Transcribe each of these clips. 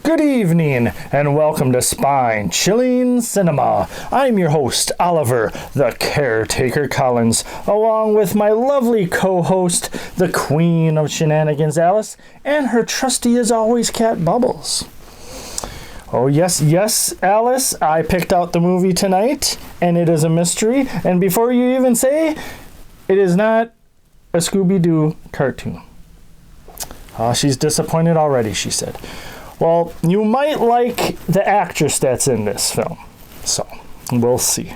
Good evening, and welcome to Spine-Chilling Cinema. I'm your host, Oliver, the Caretaker Collins, along with my lovely co-host, the Queen of Shenanigans, Alice, and her trusty as always, cat, Bubbles. Oh, yes, Alice, I picked out the movie tonight, and it is a mystery, and before you even say, it is not a Scooby-Doo cartoon. Oh, she's disappointed already, she said. Well, you might like the actress that's in this film, so we'll see.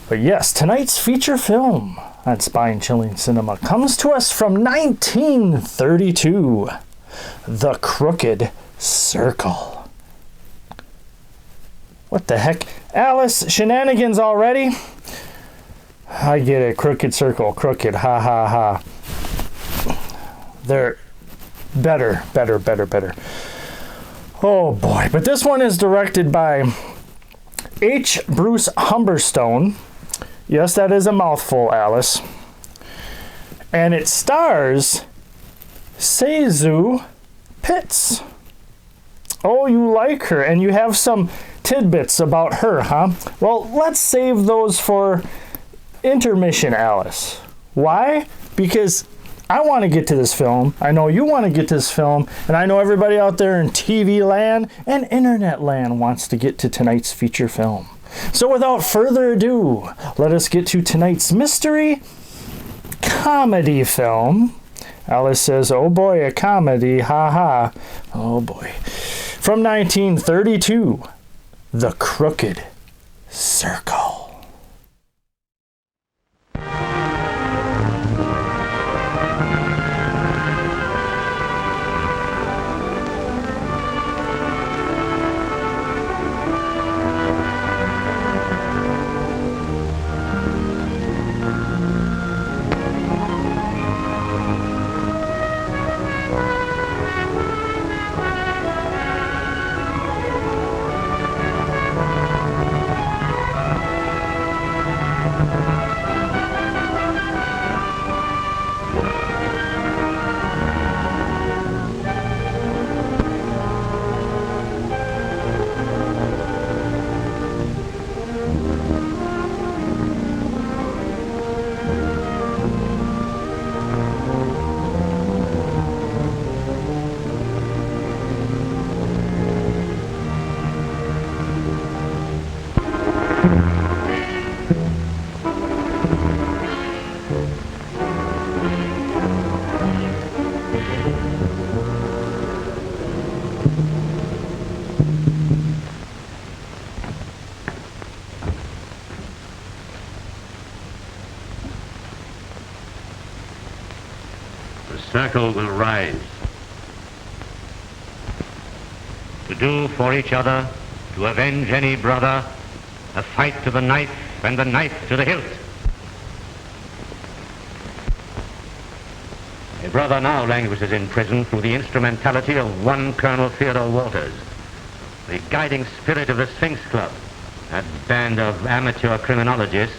But yes, tonight's feature film on Spine-Chilling Cinema comes to us from 1932, The Crooked Circle. What the heck? Alice, shenanigans already? I get it, crooked circle, crooked, ha ha ha. They're better. Oh boy, but this one is directed by H.Bruce Humberstone. Yes, that is a mouthful, Alice. And it stars Zasu Pitts. Oh, you like her, and you have some tidbits about her, huh? Well, let's save those for intermission, Alice. Why? Because I want to get to this film. I know you want to get to this film. And I know everybody out there in TV land and internet land wants to get to tonight's feature film. So without further ado, let us get to tonight's mystery comedy film. Alice says, oh boy, a comedy, ha ha. Oh boy. From 1932, The Crooked Circle. The circle will rise. To do for each other, to avenge any brother, a fight to the knife and the knife to the hilt. A brother now languishes in prison through the instrumentality of one Colonel Theodore Walters, the guiding spirit of the Sphinx Club, that band of amateur criminologists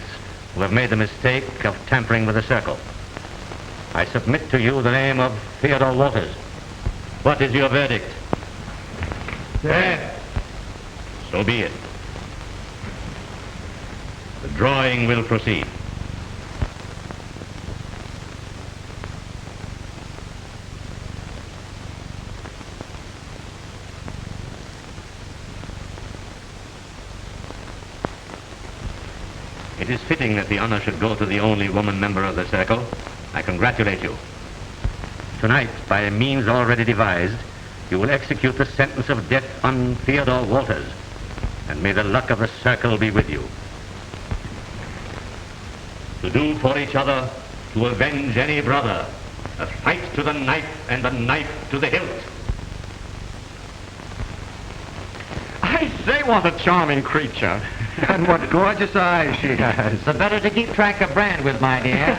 who have made the mistake of tampering with the circle. I submit to you the name of Theodore Walters. What is your verdict? Death. So be it. The drawing will proceed. It is fitting that the honor should go to the only woman member of the circle. I congratulate you. Tonight, by a means already devised, you will execute the sentence of death on Theodore Walters, and may the luck of the circle be with you. To do for each other, to avenge any brother, A fight to the knife and the knife to the hilt. I say, what a charming creature. And what gorgeous eyes she has. The better to keep track of Brand with, my dear.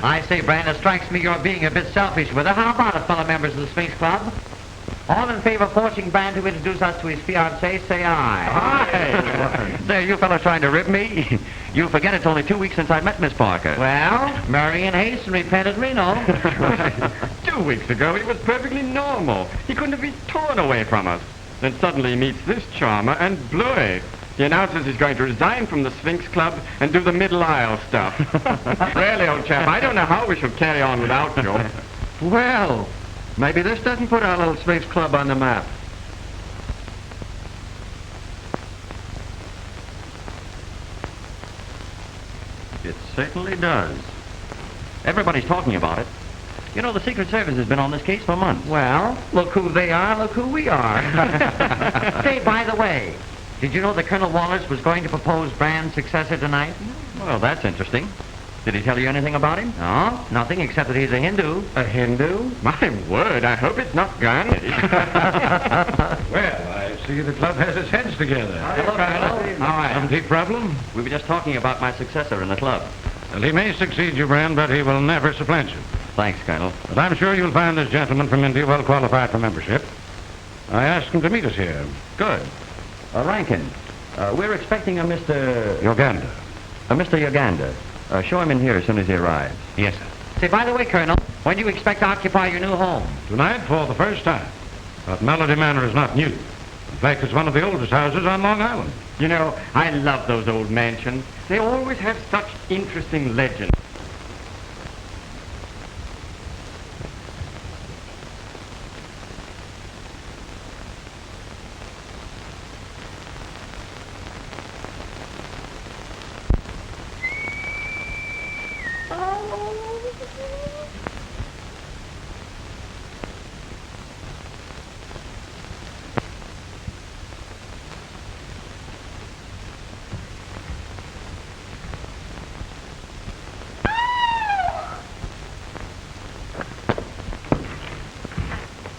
I say, Brand, it strikes me you're being a bit selfish with her. How about it, fellow members of the Sphinx Club? All in favor of forcing Brand to introduce us to his fiancée, say aye. Aye. There, you fellows trying to rib me? You forget it's only 2 weeks since I met Miss Parker. Well, marry in haste and repent at Reno. 2 weeks ago, he was perfectly normal. He couldn't have been torn away from us. Then suddenly he meets this charmer and Bluey. He announces he's going to resign from the Sphinx Club and do the Middle Isle stuff. Really, old chap, I don't know how we shall carry on without you. Well, maybe this doesn't put our little Sphinx Club on the map. It certainly does. Everybody's talking about it. You know, the Secret Service has been on this case for months. Well, look who they are, look who we are. Say, by the way, did you know that Colonel Wallace was going to propose Brand's successor tonight? Well, that's interesting. Did he tell you anything about him? No, nothing except that he's a Hindu. A Hindu? My word, I hope it's not Gandhi. Well, I see the club has its heads together. Hello, Colonel. All right. Some deep problem? We were just talking about my successor in the club. Well, he may succeed you, Brand, but he will never supplant you. Thanks, Colonel. But I'm sure you'll find this gentleman from India well qualified for membership. I asked him to meet us here. Good. Rankin, we're expecting a Mr. Uganda. Mr. Uganda. Show him in here as soon as he arrives. Yes, sir. Say, by the way, Colonel, when do you expect to occupy your new home? Tonight for the first time. But Melody Manor is not new. In fact, it's one of the oldest houses on Long Island. You know, I love those old mansions. They always have such interesting legends.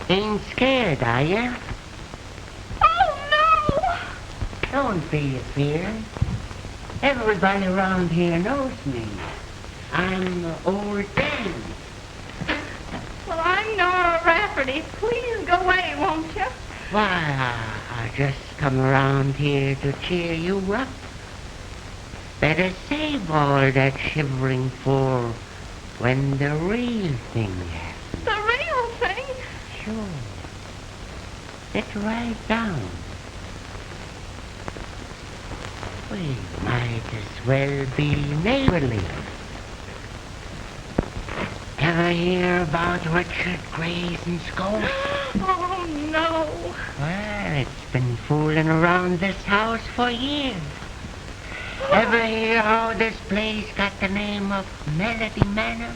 Ain't scared, are ya? Oh, no! Don't be afeard. Everybody around here knows me. I'm Old Ben. Well, I'm Nora Rafferty. Please go away, won't you? Why, I just come around here to cheer you up. Better save all that shivering for when the real thing happens. The real thing? Sure. Sit right down. We might as well be neighborly. Ever hear about Richard Grayson's ghost? Oh, no. Well, it's been fooling around this house for years. Ever hear how this place got the name of Melody Manor?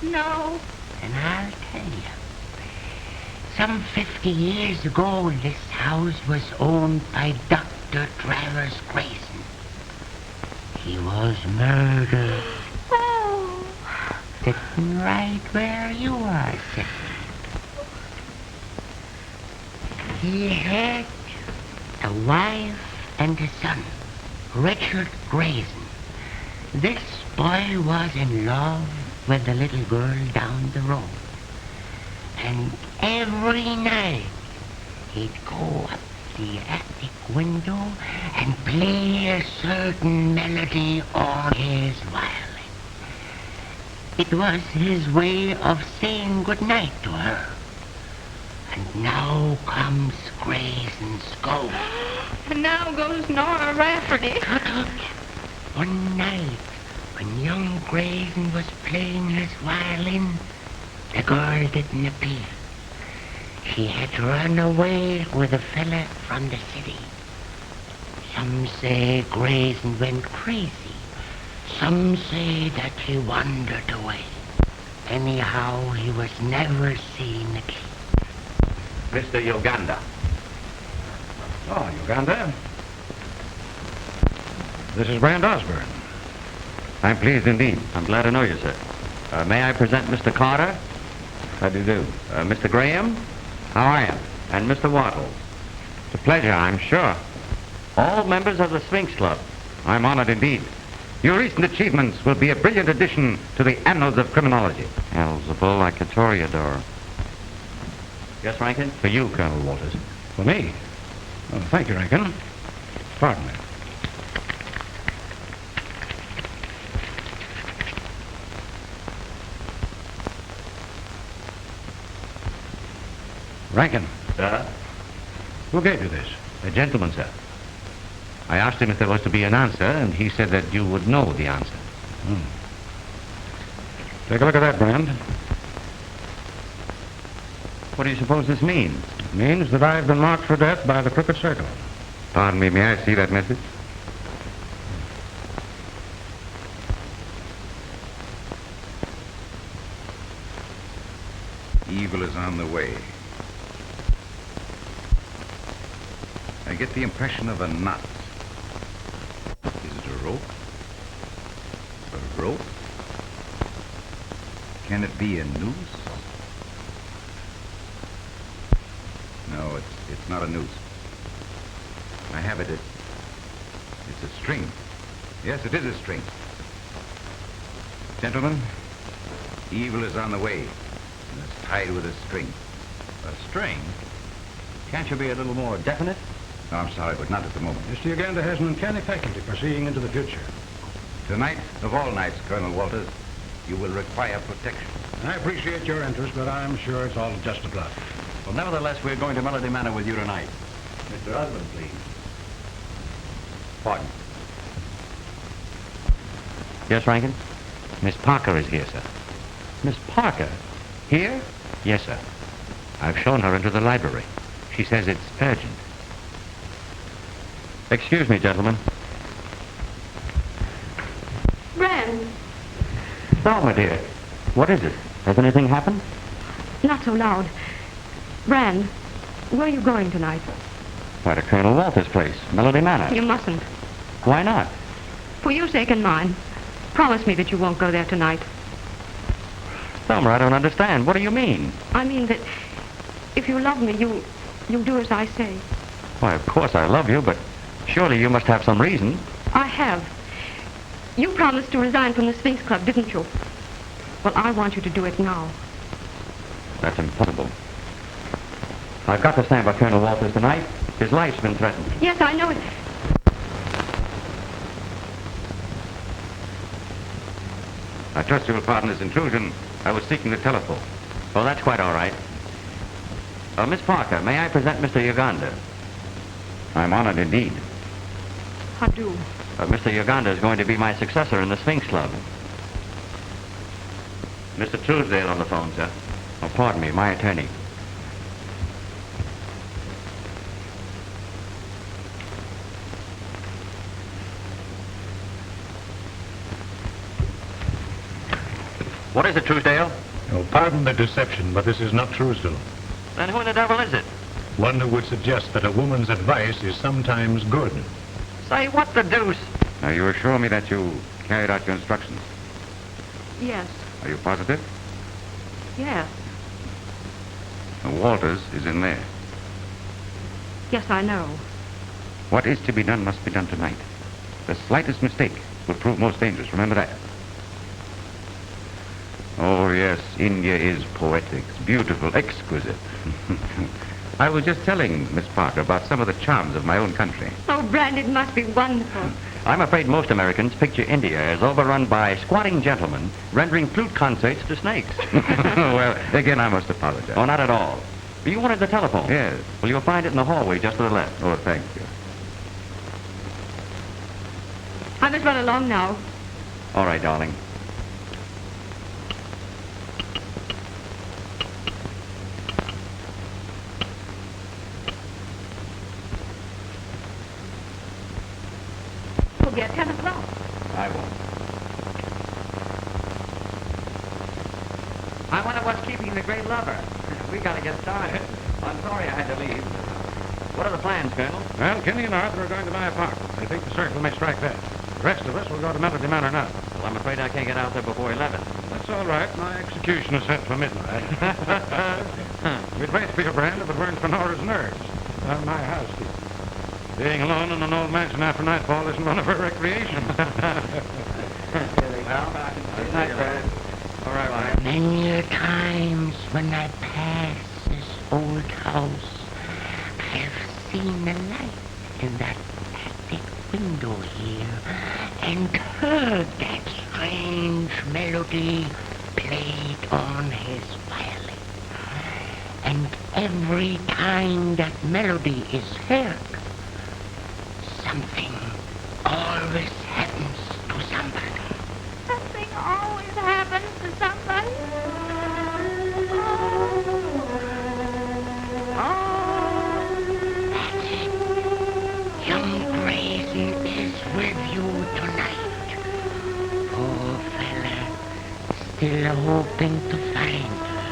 No. And I'll tell you. Some 50 years ago, this house was owned by Dr. Travers Grayson. He was murdered. Oh. Sitting right where you are sitting. He had a wife and a son, Richard Grayson. This boy was in love with the little girl down the road. And every night he'd go up the attic window and play a certain melody on his violin. It was his way of saying good night to her. And now comes Grayson's ghost. And now goes Nora Rafferty. Tut-tut. One night, when young Grayson was playing his violin, the girl didn't appear. She had run away with a fella from the city. Some say Grayson went crazy. Some say that he wandered away. Anyhow, he was never seen again. Mr. Uganda. Oh, Uganda. This is Brand Osborne. I'm pleased indeed. I'm glad to know you, sir. May I present Mr. Carter? How do you do? Mr. Graham? How are you? And Mr. Waddle? It's a pleasure, I'm sure. All members of the Sphinx Club. I'm honored indeed. Your recent achievements will be a brilliant addition to the annals of criminology. Elzebul like a toreador. Yes, Rankin? For you, Colonel Walters. For me? Oh, thank you, Rankin. Pardon me. Rankin, Sir? who gave you this? A gentleman, sir. I asked him if there was to be an answer, and he said that you would know the answer. Take a look at that, Brand. What do you suppose this means? It means that I've been marked for death by the Crooked Circle. Pardon me, may I see that message? Evil is on the way. I get the impression of a knot. Is it a rope? A rope? Can it be a noose? No, it's not a noose. I have it. It's a string. Yes, it is a string. Gentlemen, evil is on the way, and it's tied with a string. A string? Can't you be a little more definite? No, I'm sorry, but not at the moment. Mr. Uganda has an uncanny faculty for seeing into the future. Tonight, of all nights, Colonel Walters, you will require protection. I appreciate your interest, but I'm sure it's all just a bluff. Well, nevertheless, we're going to Melody Manor with you tonight. Mr. Husband, please. Pardon. Yes, Rankin? Miss Parker is here, sir. Miss Parker? Here? Yes, sir. I've shown her into the library. She says it's urgent. Excuse me, gentlemen. Bran, Oh, my dear. What is it? Has anything happened? not so loud. Bran, where are you going tonight? Why, to Colonel Walters' place, Melody Manor. You mustn't. Why not? For your sake and mine, promise me that you won't go there tonight. Thelma, I don't understand. What do you mean? I mean that if you love me, you'll do as I say. Why, of course I love you, but surely you must have some reason. I have. You promised to resign from the Sphinx Club, didn't you? Well, I want you to do it now. That's impossible. I've got to stand by Colonel Walters tonight. His life's been threatened. Yes, I know it. I trust you will pardon this intrusion. I was seeking the telephone. Well, that's quite all right. Miss Parker, may I present Mr. Uganda? I'm honored indeed. I do. Mr. Uganda is going to be my successor in the Sphinx Club. Mr. Truesdale on the phone, sir. Oh, pardon me, my attorney. What is it, Truesdale? Oh, pardon the deception, but this is not Truesdale. Then who in the devil is it? One who would suggest that a woman's advice is sometimes good. Say, what the deuce? Now, you assure me that you carried out your instructions. Yes. Are you positive? Yes. Now, Walters is in there. Yes, I know. What is to be done must be done tonight. The slightest mistake will prove most dangerous. Remember that. Oh, yes, India is poetic, beautiful, exquisite. I was just telling Miss Parker about some of the charms of my own country. Oh, Brand, it must be wonderful. I'm afraid most Americans picture India as overrun by squatting gentlemen rendering flute concerts to snakes. Well, again, I must apologize. Oh, not at all. You wanted the telephone? Yes. Well, you'll find it in the hallway just to the left. Oh, thank you. I must run along now. All right, darling. We'll be at 10 o'clock. I won't. I wonder what's keeping the great lover. We gotta get started. I'm sorry I had to leave. What are the plans, Colonel? Well, Kenny and Arthur are going to buy a park. I think the circle may strike that. The rest of us will go to Melody Manor now. Well, I'm afraid I can't get out there before 11. That's That's all right. My execution is set for midnight. We'd wait for your Brand if it weren't for Nora's nerves. I'm my housekeeper. Being alone in an old mansion after nightfall isn't one of her recreations. All right, Ryan. Many a times when I pass this old house, I have seen the light in that attic window here and heard that strange melody played on his violin. And every time that melody is heard, something always happens to somebody. Something always happens to somebody. That's it. Young Gleason is with you tonight. Poor fella, still hoping to find her.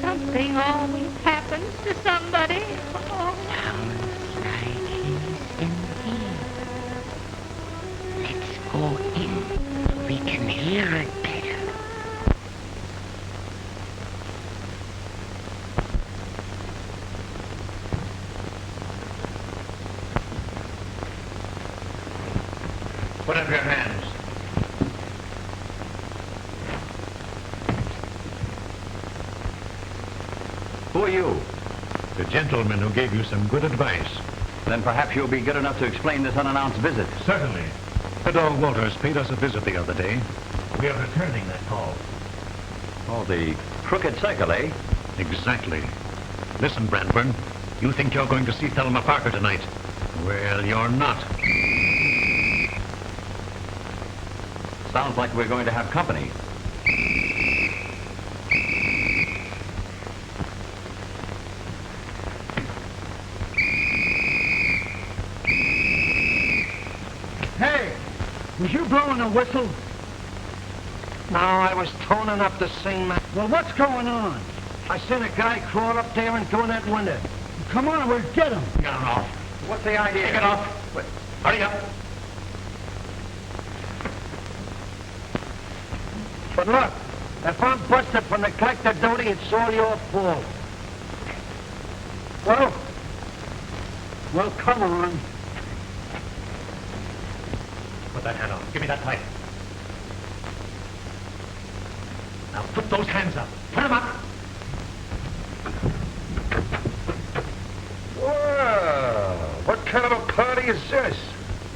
Something always happens to somebody. Sounds like he's in here. Let's go in so we can hear it better. Put up your hands. Who are you? The gentleman who gave you some good advice. Then perhaps you'll be good enough to explain this unannounced visit. Certainly. Dog Walters paid us a visit the other day. We are returning that call. Oh, the crooked cycle, eh? Exactly. Listen, Brandburn. You think you're going to see Thelma Parker tonight. Well, you're not. Sounds like we're going to have company. Hey, was you blowing a whistle? No, I was toning up the sing. Well, what's going on? I seen a guy crawl up there and go in that window. Come on, we'll get him. Get it off. What's the idea? Take it off. Hurry up. But look, if I'm busted for neglect of duty, it's all your fault. Well, come on. Put that hand on. Give me that pipe. Now put those hands up. Put them up. Well, what kind of a party is this?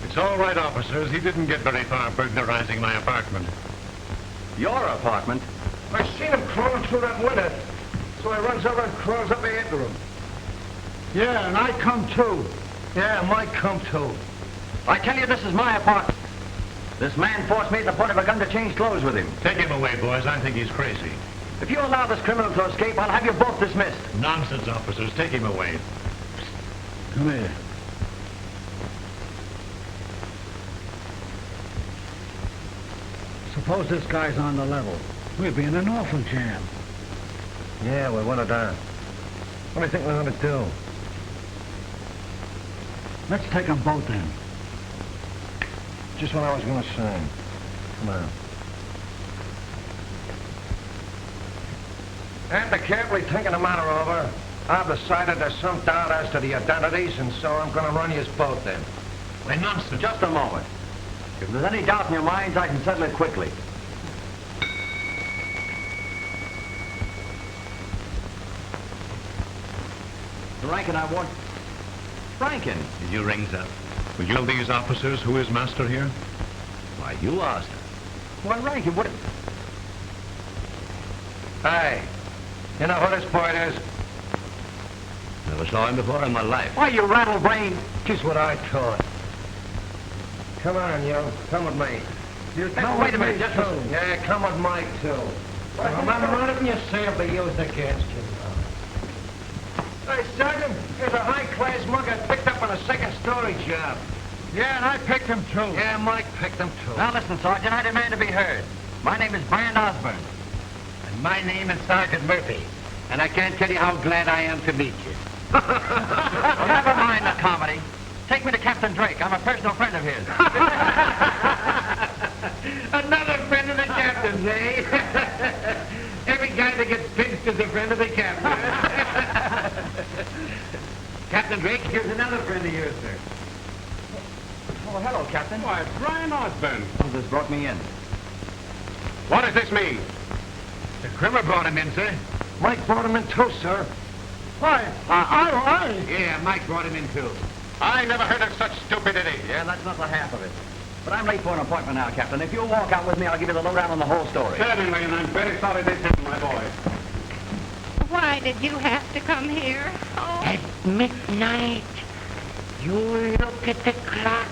It's all right, officers. He didn't get very far burglarizing my apartment. Your apartment? I seen him crawling through that window, so I runs over and crawls up after him. Yeah, and I come too. Yeah, I come too. I tell you, this is my apartment. This man forced me at the point of a gun to change clothes with him. Take him away, boys. I think he's crazy. If you allow this criminal to escape, I'll have you both dismissed. Nonsense, officers. Take him away. Come here. Suppose this guy's on the level. We'll be in an awful jam. Yeah, we want it down. What do you think we're going to do? Let's take them both in. Just what I was going to say. Come on. After carefully thinking the matter over, I've decided there's some doubt as to the identities, and so I'm going to run you both in. Why, nonsense. Just a moment. If there's any doubt in your minds, I can settle it quickly. Rankin, I want... Rankin! Did you ring that? Will you tell these officers who is master here? Why, you asked. Why, Rankin, what... Hey, you know who this boy is? Never saw him before in my life. Why, you rattle-brain? Just what I thought. Come on, you. Come with me. You come wait a with minute, me, just too. Yeah, come with Mike, too. Remember anything you say will be used against you. Hey, Sergeant, here's a high-class mug I picked up on a second-story job. Yeah, and I picked him, too. Yeah, Mike picked him, too. Now listen, Sergeant, I demand to be heard. My name is Brand Osborne. And my name is Sergeant Murphy. And I can't tell you how glad I am to meet you. Well, never mind the comedy. Take me to Captain Drake. I'm a personal friend of his. Another friend of the captain's, eh? Every guy that gets pinched is a friend of the captain. Captain Drake, here's another friend of yours, sir. Oh, hello, Captain. Why, Brian Osborne. This brought me in. What does this mean? The Grimmer brought him in, sir. Mike brought him in too, sir. Why? Yeah, Mike brought him in, too. I never heard of such stupidity. Yeah, that's not the half of it. But I'm late for an appointment now, Captain. If you'll walk out with me, I'll give you the lowdown on the whole story. Certainly, and I'm very sorry this happened, my boy. Why did you have to come here? Oh. At midnight, you look at the clock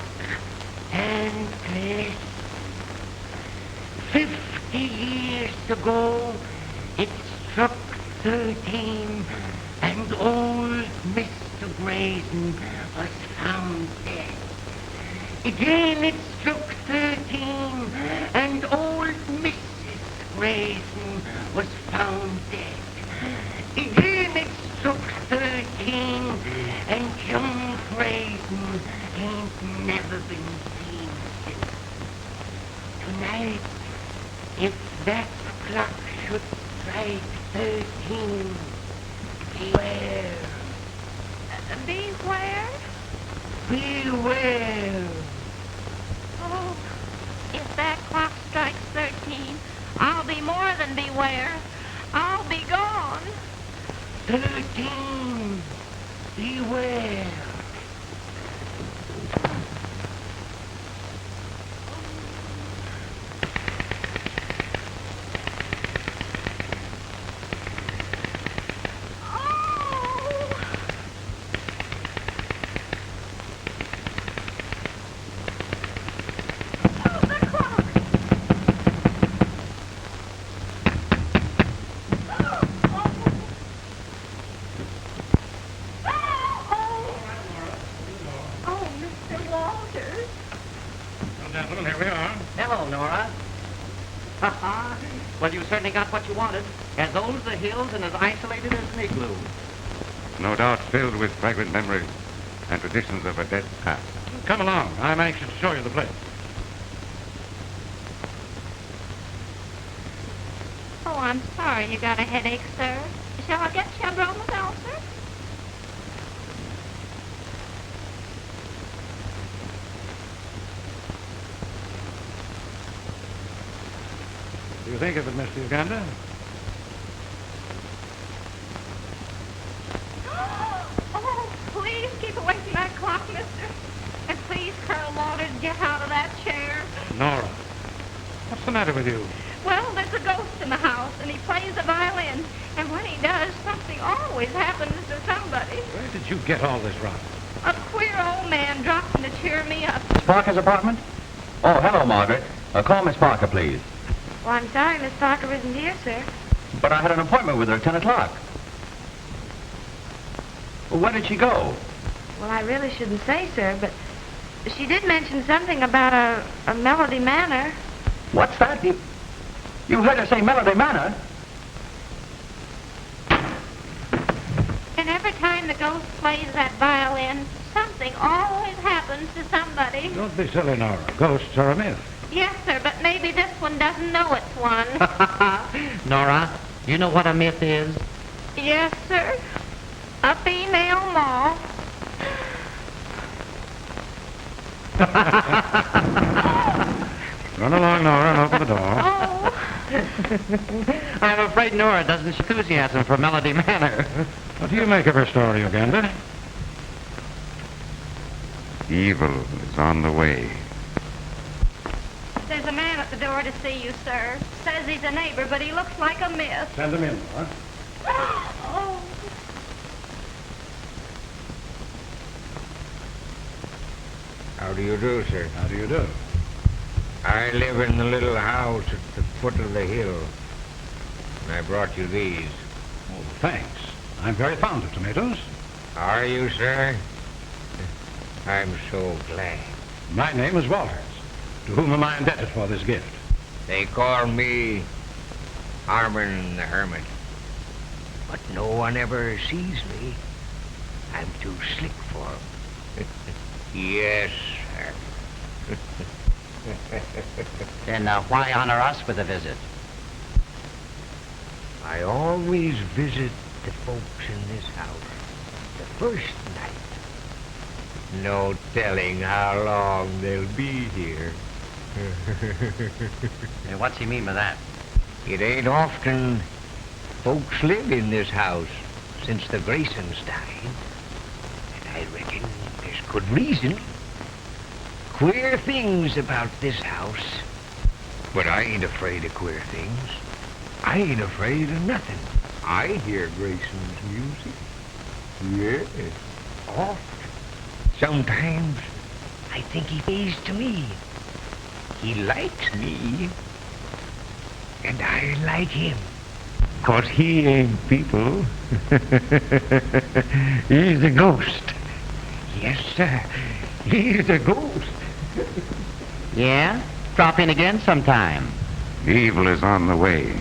and listen. 50 years ago, it struck 13, and old Mr. Grayson was found dead. Again, it struck 13, and old Mrs. Grayson was found dead. Again, it struck 13, and young Grayson ain't never been seen since. Tonight, if that clock should strike 13, beware. Beware? Beware. Oh, if that clock strikes 13, I'll be more than beware. I'll be gone. 13. Beware. Gentlemen, here we are. Hello, Nora. Well, you certainly got what you wanted. As old as the hills and as isolated as an igloo. No doubt filled with fragrant memories and traditions of a dead past. Come along. I'm anxious to show you the place. Oh, I'm sorry you got a headache, sir. Shall I get you a bromazole, sir? Do you think of it, Mr. Uganda? Oh, please keep away from that clock, mister. And please, Colonel Walters, get out of that chair. Nora, what's the matter with you? Well, there's a ghost in the house, and he plays the violin. And when he does, something always happens to somebody. Where did you get all this from? A queer old man dropped in to cheer me up. Miss Parker's apartment? Oh, hello, Margaret. Call Miss Parker, please. Well, I'm sorry Miss Parker isn't here, sir. But I had an appointment with her at 10 o'clock. Well, where did she go? Well, I really shouldn't say, sir, but she did mention something about a Melody Manor. What's that? You heard her say Melody Manor? And every time the ghost plays that violin, something always happens to somebody. Don't be silly, Nora. Ghosts are a myth. Yes, sir, but maybe this one doesn't know it's one. Nora, you know what a myth is? Yes, sir. A female moth. Run along, Nora, and open the door. Oh. I'm afraid Nora doesn't show enthusiasm for Melody Manor. What do you make of her story, Uganda? Evil is on the way. There's a man at the door to see you, sir. Says he's a neighbor, but he looks like a myth. Send him in, Nora. Oh. How do you do, sir? How do you do? I live in the little house at the foot of the hill. And I brought you these. Oh, thanks. I'm very fond of tomatoes. Are you, sir? I'm so glad. My name is Walters. To whom am I indebted for this gift? They call me Harmon the Hermit. But no one ever sees me. I'm too slick for 'em. Yes, sir. Then why honor us with a visit? I always visit the folks in this house the first night. No telling how long they'll be here. Hey, what's he mean by that? It ain't often folks live in this house since the Gleasons died. And I reckon there's good reason. Queer things about this house. But I ain't afraid of queer things. I ain't afraid of nothing. I hear Grayson's music. Yes, oft. Sometimes I think he plays to me. He likes me. And I like him. 'Cause he ain't people. He's a ghost. Yes, sir. He's a ghost. Yeah? Drop in again sometime. Evil is on the way.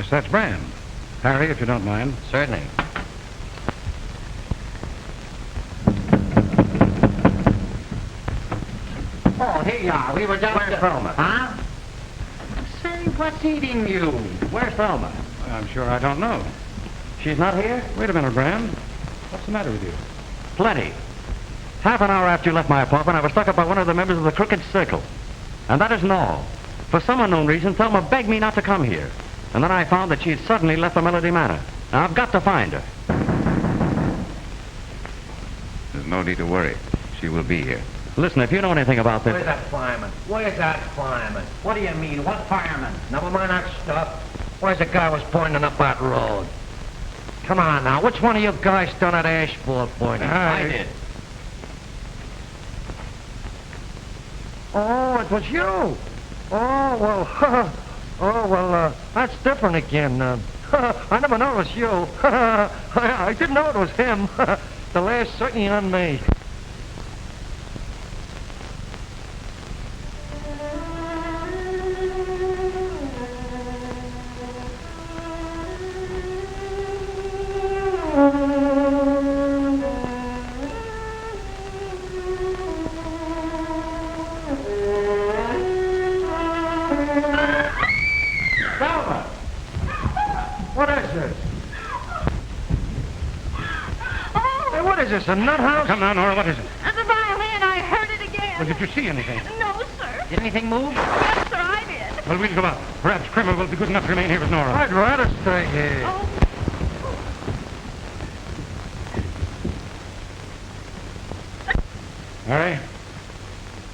That's Bran. Harry, if you don't mind. Certainly. Oh, here you are. We were down Where's Thelma? Huh? Say, what's eating you? Where's Thelma? I'm sure I don't know. She's not here? Wait a minute, Bran. What's the matter with you? Plenty. Half an hour after you left my apartment, I was stuck up by one of the members of the Crooked Circle. And that isn't all. For some unknown reason, Thelma begged me not to come here. And then I found that she had suddenly left the Melody Manor. Now, I've got to find her. There's no need to worry. She will be here. Listen, if you know anything about this... Where's that fireman? Where's that fireman? What do you mean? What fireman? Never mind that stuff. Where's the guy who was pointing up that road? Come on now, which one of you guys done that ashball pointing? I did. Oh, it was you. Oh, well, that's different again. I never knew it was you. I didn't know it was him. The last certainly on me. Is this a nut house? Come now, Nora, what is it? The violin, I heard it again. Well, did you see anything? No, sir. Did anything move? Yes, sir, I did. Well, we'll go out. Perhaps Kramer will be good enough to remain here with Nora. I'd rather stay here. Oh, Harry,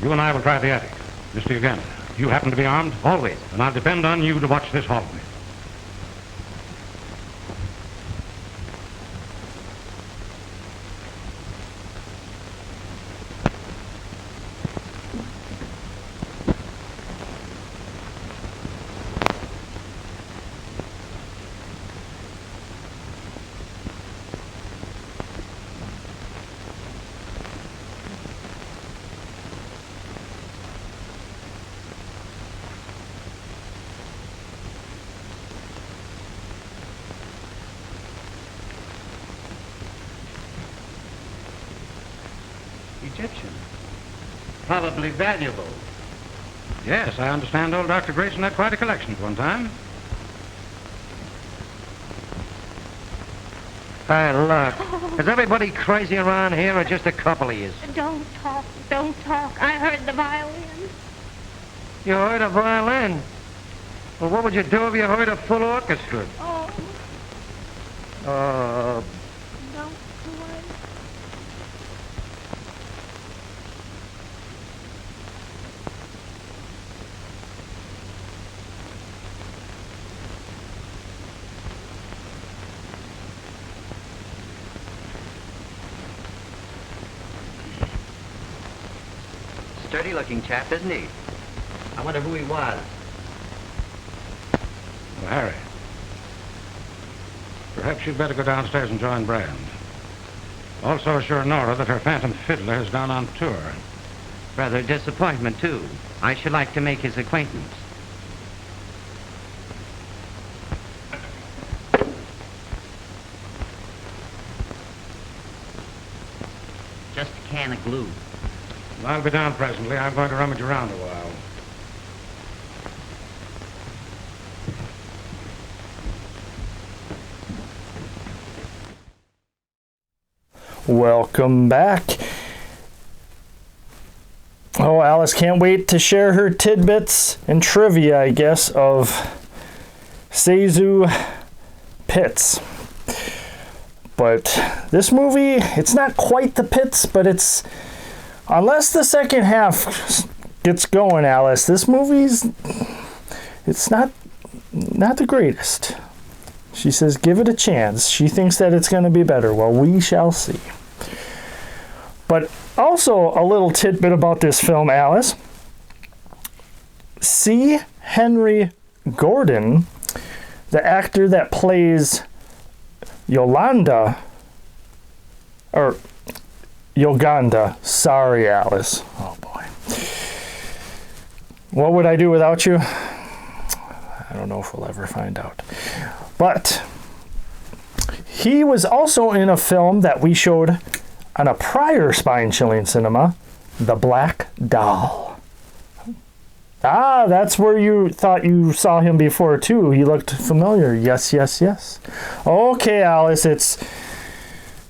you and I will try the attic. Mr. Uganda, you happen to be armed? Always. And I'll depend on you to watch this hallway. Egyptian. Probably valuable. Yes, I understand old Dr. Gleason had quite a collection at one time. Hey, look. Is everybody crazy around here or just a couple of yous? Don't talk. Don't talk. I heard the violin. You heard a violin? Well, what would you do if you heard a full orchestra? Oh, Uh, don't play. Sturdy-looking chap, isn't he? I wonder who he was. Well, Harry, perhaps you'd better go downstairs and join Brand. Also assure Nora that her phantom fiddler has gone on tour. rather a disappointment, too. I should like to make his acquaintance. Just a can of glue. I'll be down presently. I'm going to rummage around a while. Welcome back. Oh, Alice can't wait to share her tidbits and trivia, I guess, of Zasu Pitts. But this movie, it's not quite the Pitts, but it's, unless the second half gets going, Alice, this movie's, it's not the greatest. She says, give it a chance. She thinks that it's going to be better. Well, we shall see. But also a little tidbit about this film, Alice. C. Henry Gordon, the actor that plays Uganda, sorry, Alice. Oh, boy. What would I do without you? I don't know if we'll ever find out. But he was also in a film that we showed on a prior Spine-Chilling Cinema, The Black Doll. Ah, that's where you thought you saw him before, too. He looked familiar. Yes, yes, yes. Okay, Alice, it's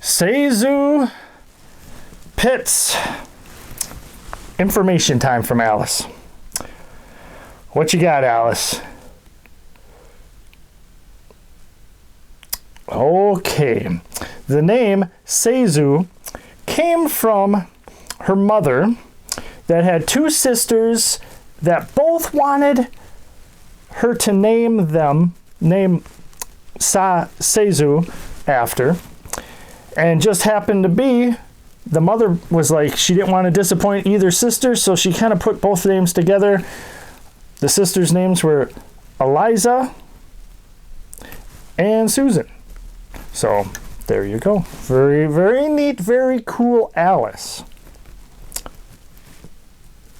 Zasu Pitts. Information time from Alice. What you got, Alice? Okay. The name Zasu came from her mother that had two sisters that both wanted her to name Zasu after, and just happened to be the mother was like, she didn't want to disappoint either sister, so she kind of put both names together. The sisters' names were Eliza and Susan. So there you go. Very, very neat, very cool, Alice.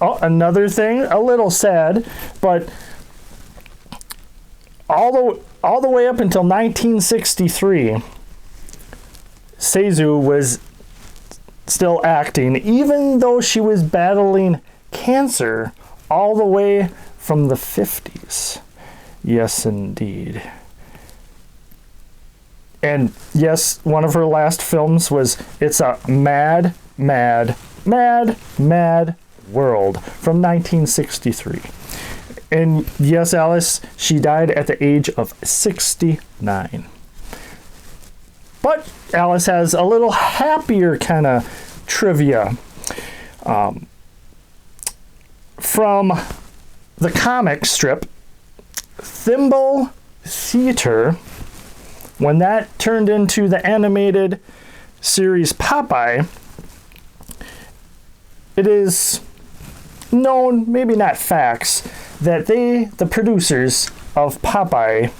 Oh, another thing, a little sad, but all the way up until 1963, Zasu was still acting, even though she was battling cancer all the way from the 50s. Yes, indeed. And yes, one of her last films was It's a Mad, Mad, Mad, Mad World from 1963. And yes, Alice, she died at the age of 69. But Alice has a little happier kind of trivia from the comic strip Thimble Theater. When that turned into the animated series Popeye, it is known, maybe not facts, that the producers of Popeye,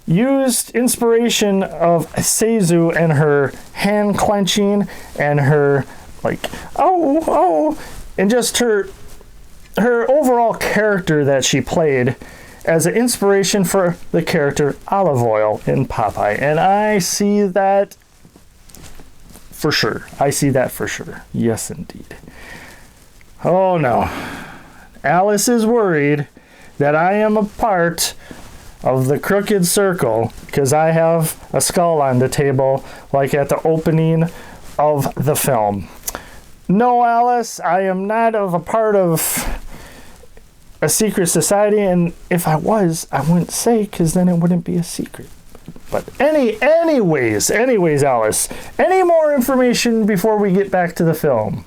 used inspiration of Zasu and her hand clenching and her and just her overall character that she played as an inspiration for the character Olive Oyl in Popeye. And I see that for sure. I see that for sure. Yes, indeed. Oh, no. Alice is worried that I am a part of the crooked circle because I have a skull on the table like at the opening of the film. No, Alice, I am not of a part of a secret society, and if I was, I wouldn't say because then it wouldn't be a secret. But anyways, Alice, any more information before we get back to the film?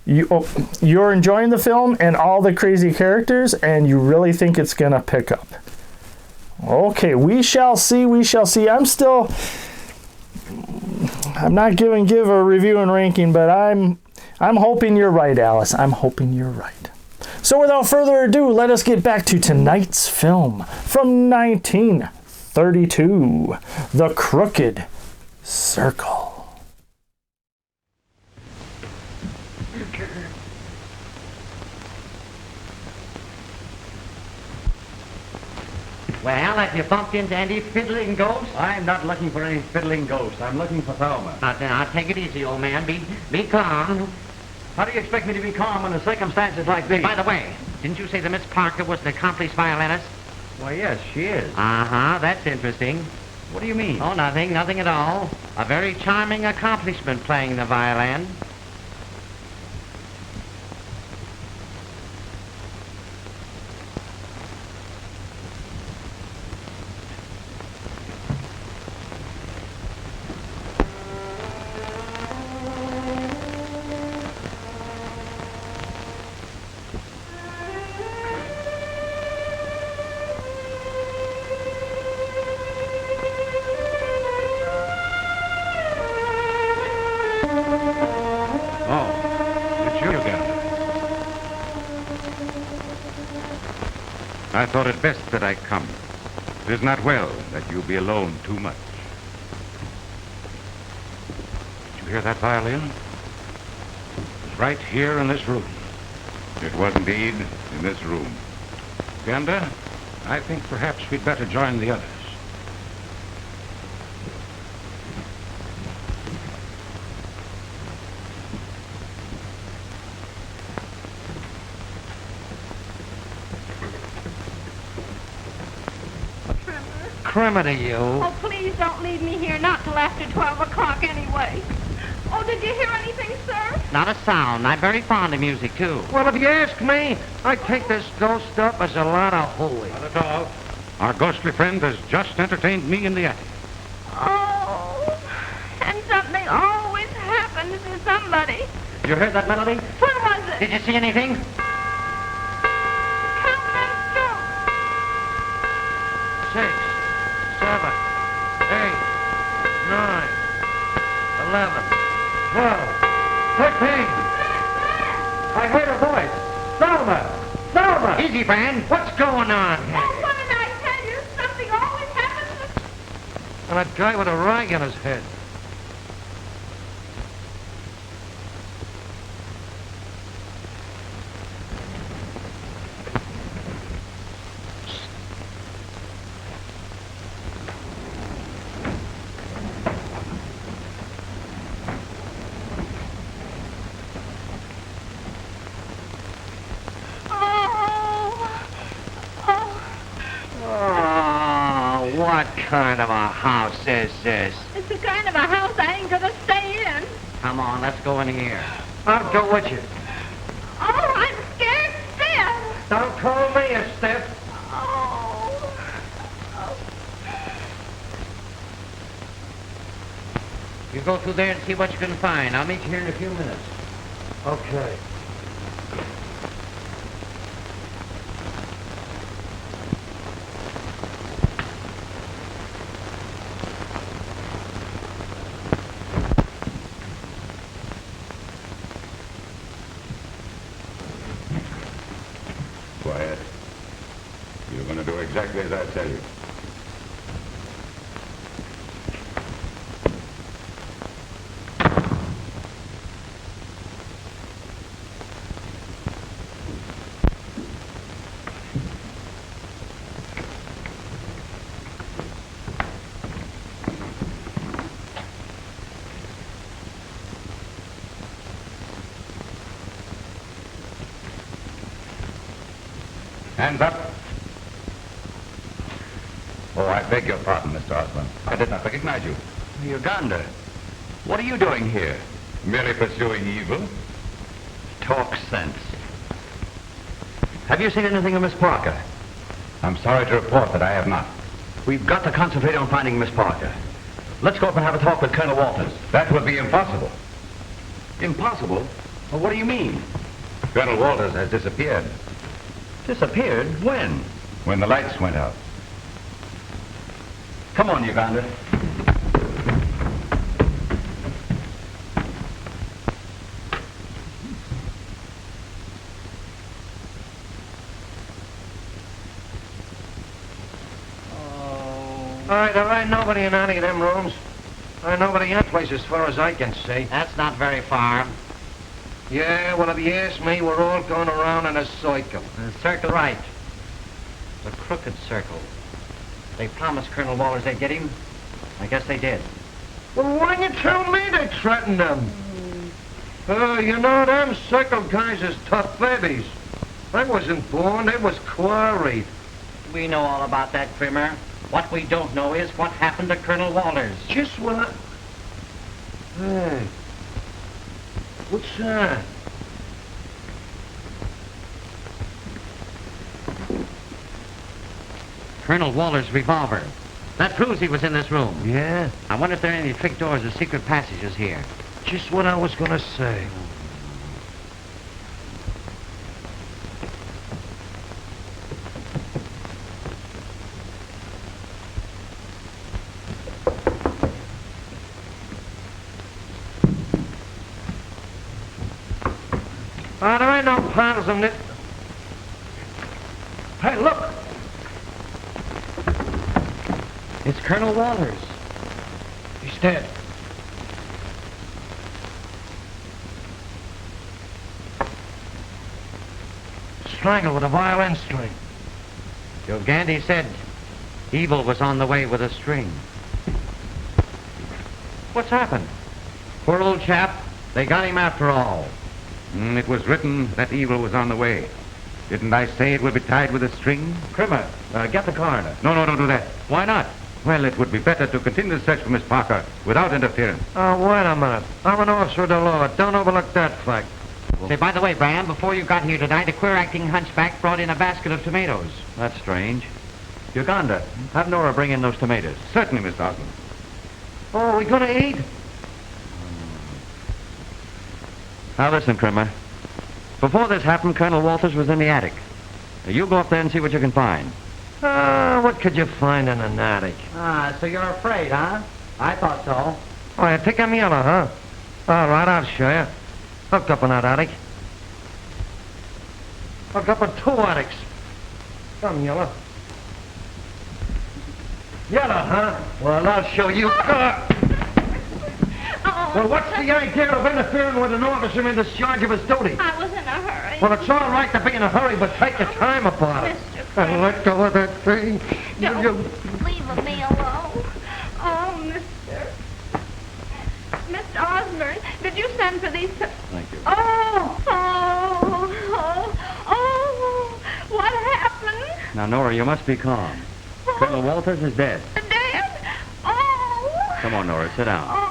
You're enjoying the film and all the crazy characters, and you really think it's gonna pick up. Okay, we shall see. I'm not give a review and ranking, but I'm hoping you're right, Alice. I'm hoping you're right. So without further ado, let us get back to tonight's film from 1932, The Crooked Circle. Well, have you bumped into any fiddling ghosts? I'm not looking for any fiddling ghosts. I'm looking for Thelma. Now, take it easy, old man. Be calm. How do you expect me to be calm under circumstances like these? By the way, didn't you say that Miss Parker was an accomplished violinist? Why, yes, she is. Uh-huh, that's interesting. What do you mean? Oh, nothing at all. A very charming accomplishment playing the violin. I thought it best that I come. It is not well that you be alone too much. Did you hear that violin? It was right here in this room. It was indeed in this room. Ganda, I think perhaps we'd better join the others. Criminy, you. Oh, please don't leave me here, not till after 12 o'clock anyway. Oh, did you hear anything, sir? Not a sound. I'm very fond of music, too. Well, if you ask me, I take this ghost stuff as a lot of hooey. Not at all. Our ghostly friend has just entertained me in the attic. Oh, and something always happens to somebody. You heard that melody? When was it? Did you see anything? Count them strokes. 6, 7, 8, 9, 11, 12, 13. I heard a voice. Thelma! Thelma! Easy, Brand. What's going on? Oh, what did I tell you? Something always happens. And that guy with a rag on his head. What kind of a house is this? It's the kind of a house I ain't gonna stay in. Come on, let's go in here. I'll go with you. Oh, I'm scared stiff. Don't call me a stiff. Oh. You go through there and see what you can find. I'll meet you here in a few minutes. Okay. Quiet. You're going to do exactly as I tell you. Hands up. Oh, I beg your pardon, Mr. Osborne. I did not recognize you. Uganda, what are you doing here? Merely pursuing evil. Talk sense. Have you seen anything of Miss Parker? I'm sorry to report that I have not. We've got to concentrate on finding Miss Parker. Let's go up and have a talk with Colonel Walters. That would be impossible. Impossible? Well, what do you mean? Colonel Walters has disappeared. Disappeared? When? When the lights went out. Come on, Uganda. All right, there ain't nobody in any of them rooms. There ain't nobody in that place as far as I can see. That's not very far. Yeah, well, if you ask me, we're all going around in a circle. Circle right. It's a crooked circle. They promised Colonel Walters they'd get him. I guess they did. Well, why you tell me they threatened them? You know, them circle guys is tough babies. I wasn't born, they was quarried. We know all about that, Trimmer. What we don't know is what happened to Colonel Walters. Just what? Hey, what's that? Colonel Walters' revolver. That proves he was in this room. Yeah? I wonder if there are any trick doors or secret passages here. Just what I was gonna say. There ain't no panels in this. Hey, look! It's Colonel Walters. He's dead. Strangled with a violin string. Joe Gandy said evil was on the way with a string. What's happened? Poor old chap. They got him after all. It was written that evil was on the way. Didn't I say it would be tied with a string? Trimmer, get the coroner. No, don't do that. Why not? Well, it would be better to continue the search for Miss Parker without interference. Oh, wait a minute. I'm an officer of the law. Don't overlook that fact. Say, by the way, Bram, before you got here tonight, a queer-acting hunchback brought in a basket of tomatoes. That's strange. Uganda, have Nora bring in those tomatoes. Certainly, Miss Osborne. Oh, we gonna eat? Now listen, Trimmer. Before this happened, Colonel Walters was in the attic. Now, you go up there and see what you can find. What could you find in an attic? So you're afraid, huh? I thought so. Oh, you think I'm yellow, huh? All right, I'll show you. Hooked up in that attic. Hooked up in 2 attics. Come, yellow. Yellow, huh? Well, I'll show you. Well, what's the idea of interfering with an officer in discharge of his duty? I was in a hurry. Well, it's all right to be in a hurry, but take your time about it. And let go of that thing. Don't leave me alone. Oh, Mr. Osborne, did you send for these? Thank you. Oh, what happened? Now, Nora, you must be calm. Colonel Walters is dead. Dead? Oh. Come on, Nora, sit down. Oh.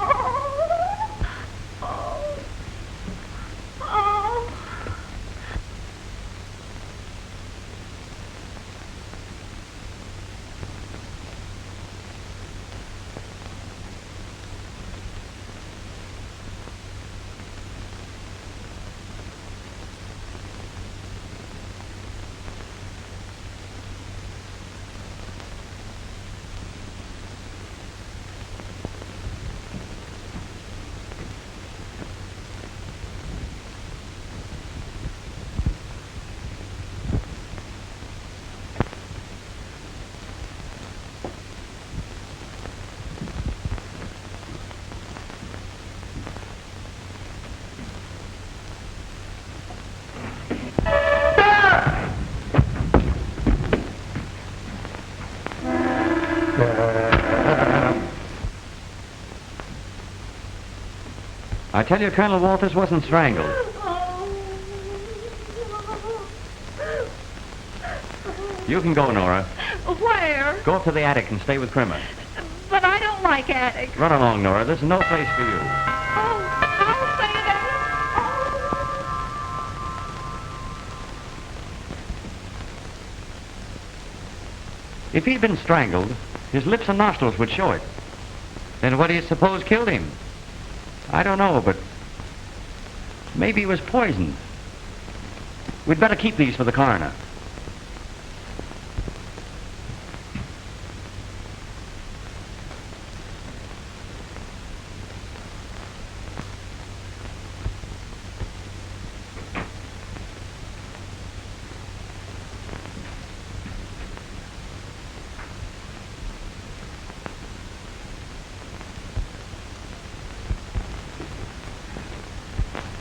I tell you, Colonel Walters wasn't strangled. You can go, Nora. Where? Go up to the attic and stay with Crimmer. But I don't like attics. Run along, Nora. This is no place for you. Oh, I'll say that. If he'd been strangled, his lips and nostrils would show it. Then what do you suppose killed him? I don't know, but maybe he was poisoned. We'd better keep these for the coroner.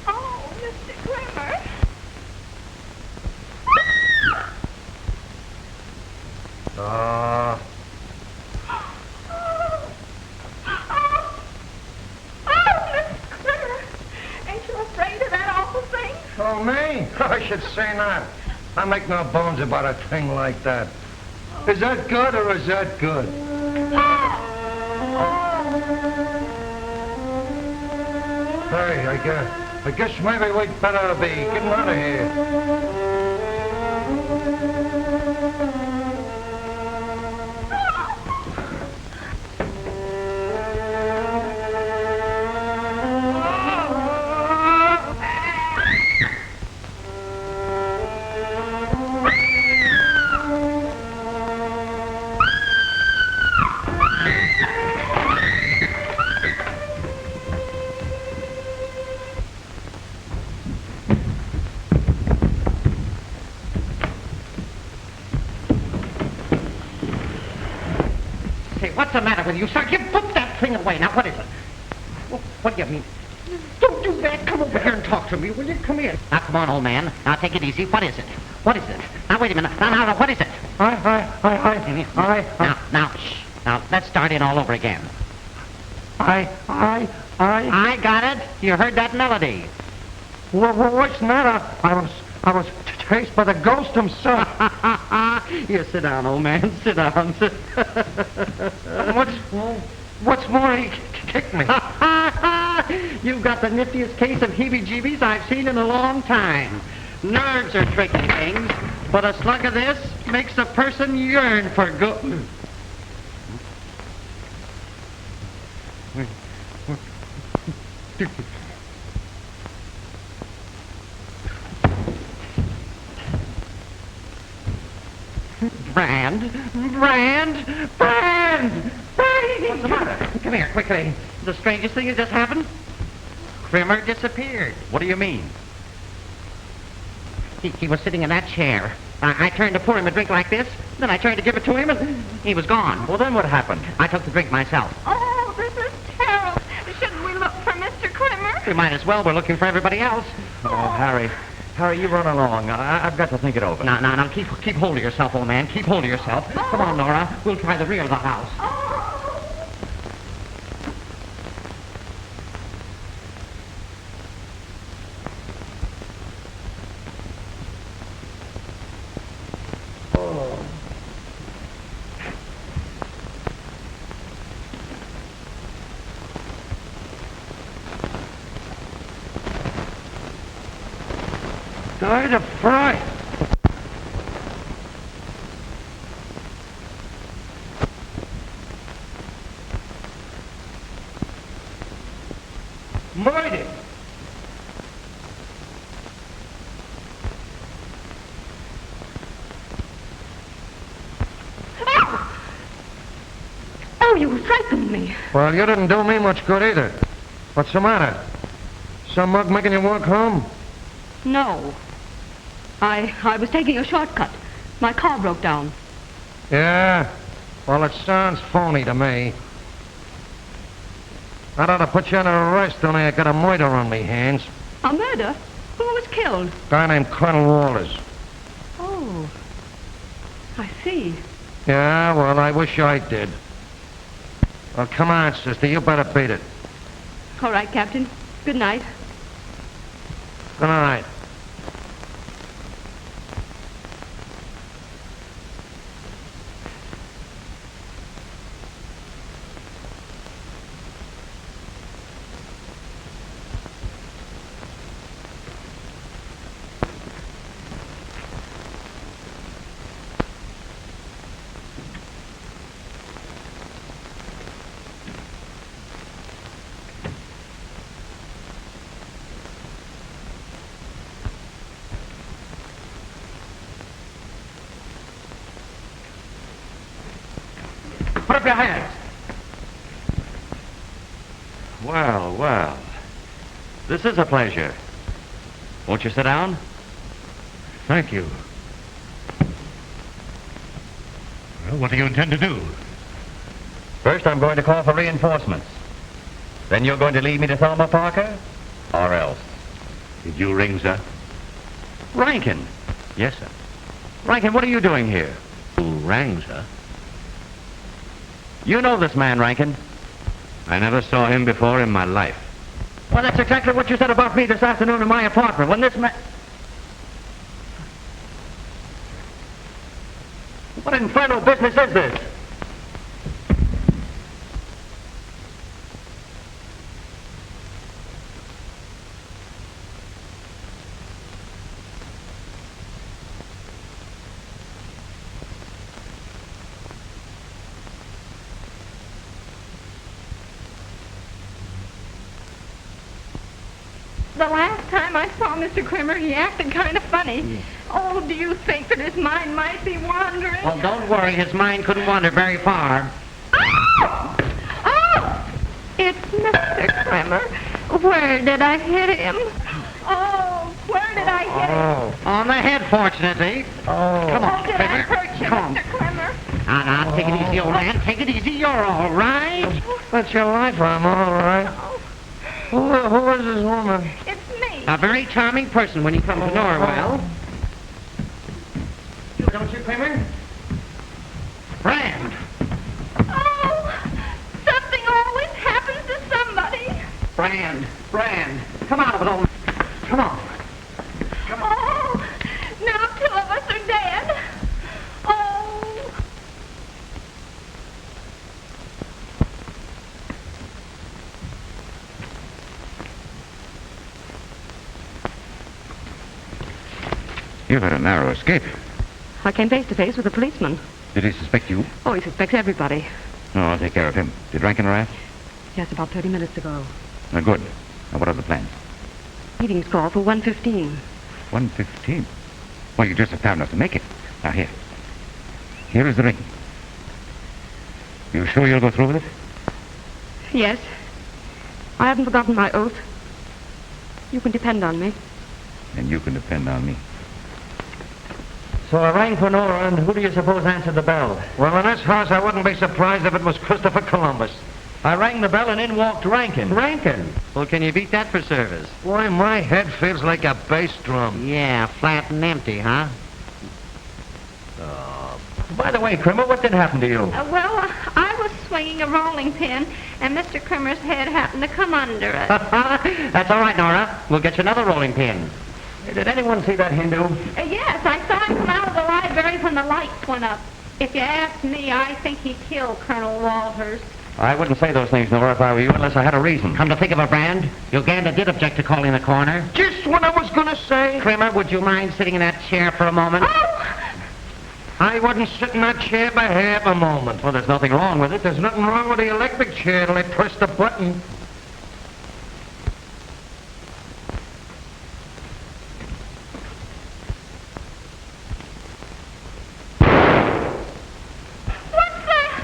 Oh, Mr. Grimmer. Oh, me? I should say not. I make no bones about a thing like that. Is that good or is that good? Hey, I guess maybe we'd better be getting out of here. Hey, what's the matter with you, sir? You put that thing away. Now, what is it? What do you mean? Don't do that. Come over here and talk to me, will you? Come here. Now, come on, old man. Now, take it easy. What is it? What is it? Now, wait a minute. Now, what is it? Now, shh. Now, let's start in all over again. I got it. You heard that melody. What's the matter? I was chased by the ghost himself. You sit down, old man. Sit down. What's more, he kicked me. You've got the niftiest case of heebie-jeebies I've seen in a long time. Nerves are tricky things, but a slug of this makes a person yearn for good. Brand! What's the matter? Come here, quickly. The strangest thing has just happened. Crimmer disappeared. What do you mean? He was sitting in that chair. I turned to pour him a drink like this, then I turned to give it to him, and he was gone. Well, then what happened? I took the drink myself. Oh, this is terrible. Shouldn't we look for Mr. Crimmer? We might as well. We're looking for everybody else. Oh, Harry, you run along. I've got to think it over. Now, keep hold of yourself, old man. Keep hold of yourself. Come on, Nora. We'll try the rear of the house. Died of fright. Murdered. Oh, you frightened me. Well, you didn't do me much good either. What's the matter? Some mug making you walk home? No. I was taking a shortcut. My car broke down. Yeah? Well, it sounds phony to me. I ought to put you under arrest, only I got a murder on me hands. A murder? Who was killed? A guy named Colonel Walters. Oh. I see. Yeah, well, I wish I did. Well, come on, sister. You better beat it. All right, Captain. Good night. Good night. up your hands. Well, well. This is a pleasure. Won't you sit down? Thank you. Well, what do you intend to do? First, I'm going to call for reinforcements. Then you're going to lead me to Thelma Parker? Or else? Did you ring, sir? Rankin. Yes, sir. Rankin, what are you doing here? Who rang, sir? You know this man, Rankin. I never saw him before in my life. Well, that's exactly what you said about me this afternoon in my apartment when this man... What infernal business is this? The last time I saw Mr. Krimmer, he acted kind of funny. Oh, do you think that his mind might be wandering? Well, don't worry. His mind couldn't wander very far. Oh! Oh! It's Mr. Krimmer. Where did I hit him? Oh, where did I hit him? On the head, fortunately. Come on, Oh, did I Krimmer. hurt you, Come on. Mr. Krimmer? Now, take it easy, old man. Take it easy. You're all right. That's your life, I'm all right. Who is this woman? It's me. A very charming person when you come to know her well. You don't you, Krimmer? Brand. Oh, something always happens to somebody. Brand. Come out of it, old man. Come on. Oh, now 2 of us are dead. Oh. You've had a narrow escape. I came face to face with a policeman. Did he suspect you? Oh, he suspects everybody. No, I'll take care of him. Did Rankin arrive? Yes, about 30 minutes ago. Good. Now, what are the plans? Meeting's called for 1:15. 1:15. Well, you just have time enough to make it. Now, here. Here is the ring. You sure you'll go through with it? Yes. I haven't forgotten my oath. You can depend on me. And you can depend on me. So I rang for Nora, and who do you suppose answered the bell? Well, in this house, I wouldn't be surprised if it was Christopher Columbus. I rang the bell, and in walked Rankin. Rankin? Well, can you beat that for service? Boy, my head feels like a bass drum. Yeah, flat and empty, huh? By the way, Krimmer, what did happen to you? Well, I was swinging a rolling pin, and Mr. Krimmer's head happened to come under it. That's all right, Nora. We'll get you another rolling pin. Did anyone see that Hindu? Yes, I saw him come out of the library when the lights went up. If you ask me, I think he killed Colonel Walters. I wouldn't say those things, Nora, if I were you, unless I had a reason. Come to think of it, Brand, Uganda did object to calling the coroner. Just what I was gonna say. Krimmer, would you mind sitting in that chair for a moment? Oh! I wouldn't sit in that chair by half a moment. Well, there's nothing wrong with it. There's nothing wrong with the electric chair till I press the button. What's that?